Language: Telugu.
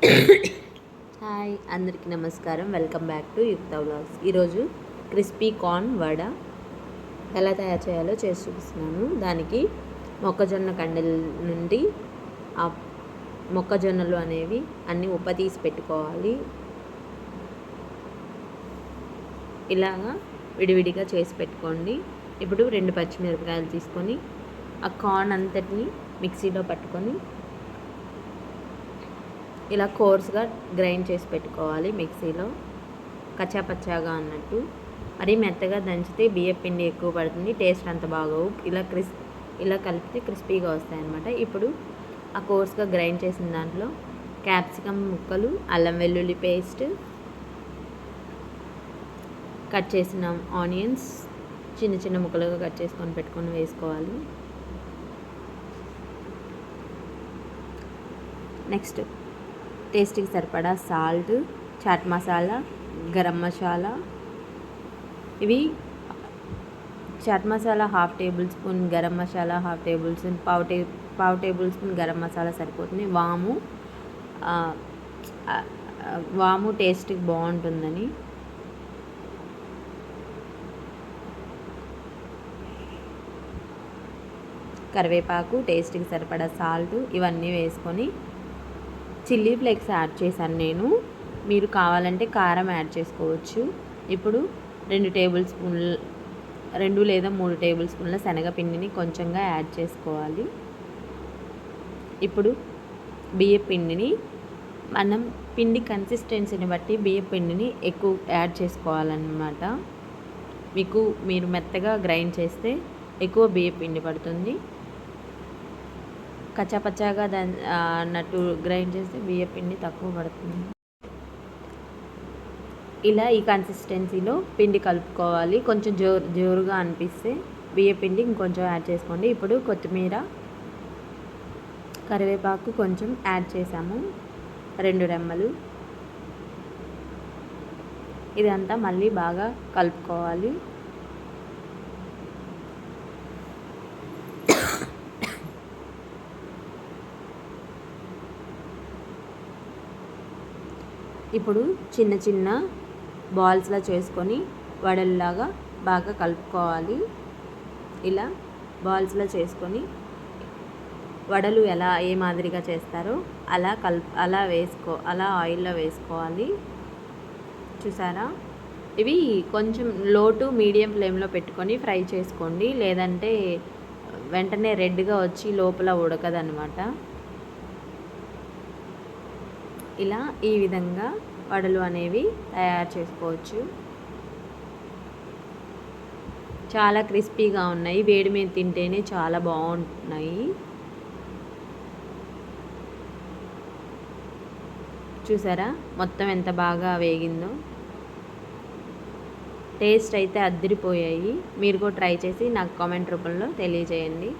హాయ్ అందరికీ నమస్కారం. వెల్కమ్ బ్యాక్ టు యుక్త వ్లాగ్స్. ఈరోజు క్రిస్పీ కార్న్ వడ ఎలా తయారు చేయాలో చేసి చూపిస్తున్నాను. దానికి మొక్కజొన్న కండెల నుండి ఆ మొక్కజొన్నలు అనేవి అన్నీ తీసి పెట్టుకోవాలి. ఇలాగా విడివిడిగా చేసి పెట్టుకోండి. ఇప్పుడు 2 పచ్చిమిరపకాయలు తీసుకొని ఆ కార్న్ అంతటిని మిక్సీలో పట్టుకొని ఇలా కోర్స్గా గ్రైండ్ చేసి పెట్టుకోవాలి. మిక్సీలో కచ్చాపచ్చాగా అన్నట్టు. మరీ మెత్తగా దంచితే బియ్యం పిండి ఎక్కువ పడుతుంది, టేస్ట్ అంత బాగోవు. ఇలా కలిపితే క్రిస్పీగా వస్తాయన్నమాట. ఇప్పుడు ఆ కోర్స్గా గ్రైండ్ చేసిన దాంట్లో క్యాప్సికమ్ ముక్కలు, అల్లం వెల్లుల్లి పేస్ట్, కట్ చేసిన ఆనియన్స్ చిన్న చిన్న ముక్కలుగా కట్ చేసుకొని పెట్టుకొని వేసుకోవాలి. నెక్స్ట్ టేస్ట్కి సరిపడా సాల్ట్, చాట్ మసాలా, గరం మసాలా. ఇవి chaat masala 1/2 tablespoon, garam masala 1/2 tablespoon, పావు టేబుల్ స్పూన్ గరం మసాలా సరిపోతుంది. వాము టేస్ట్కి బాగుంటుందని. కరివేపాకు, టేస్ట్కి సరిపడా సాల్ట్ ఇవన్నీ వేసుకొని చిల్లీ ఫ్లేక్స్ యాడ్ చేశాను నేను. మీరు కావాలంటే కారం యాడ్ చేసుకోవచ్చు. ఇప్పుడు 2 లేదా 3 టేబుల్ స్పూన్ల శనగపిండిని కొంచెంగా యాడ్ చేసుకోవాలి. ఇప్పుడు బియ్యం పిండిని మనం పిండి కన్సిస్టెన్సీని బట్టి బియ్యం పిండిని ఎక్కువ యాడ్ చేసుకోవాలన్నమాట. మీరు మెత్తగా గ్రైండ్ చేస్తే ఎక్కువ బియ్యం పిండి పడుతుంది. కచ్చాపచ్చాగా అన్నట్టు గ్రైండ్ చేస్తే బియ్యం పిండి తక్కువ పడుతుంది. ఇలా ఈ కన్సిస్టెన్సీలో పిండి కలుపుకోవాలి. కొంచెం జోరుగా అనిపిస్తే బియ్యం పిండి ఇంకొంచెం యాడ్ చేసుకోండి. ఇప్పుడు కొత్తిమీర, కరివేపాకు కొంచెం యాడ్ చేసాము, 2 రెమ్మలు. ఇదంతా మళ్ళీ బాగా కలుపుకోవాలి. ఇప్పుడు చిన్న చిన్న బాల్స్లా చేసుకొని వడల్లాగా బాగా కలుపుకోవాలి. ఇలా బాల్స్లా చేసుకొని వడలు ఏ మాదిరిగా చేస్తారో అలా ఆయిల్లో వేసుకోవాలి. చూసారా? ఇవి కొంచెం లో టు మీడియం ఫ్లేమ్లో పెట్టుకొని ఫ్రై చేసుకోండి, లేదంటే వెంటనే రెడ్గా వచ్చి లోపల ఉడకదనమాట. ఇలా ఈ విధంగా వడలు అనేవి తయారు చేసుకోవచ్చు. చాలా క్రిస్పీగా ఉన్నాయి. వేడి మీద తింటేనే చాలా బాగుంటున్నాయి. చూసారా మొత్తం ఎంత బాగా వేగిందో? టేస్ట్ అయితే అదిరిపోయాయి. మీరు కూడా ట్రై చేసి నాకు కామెంట్ రూపంలో తెలియజేయండి.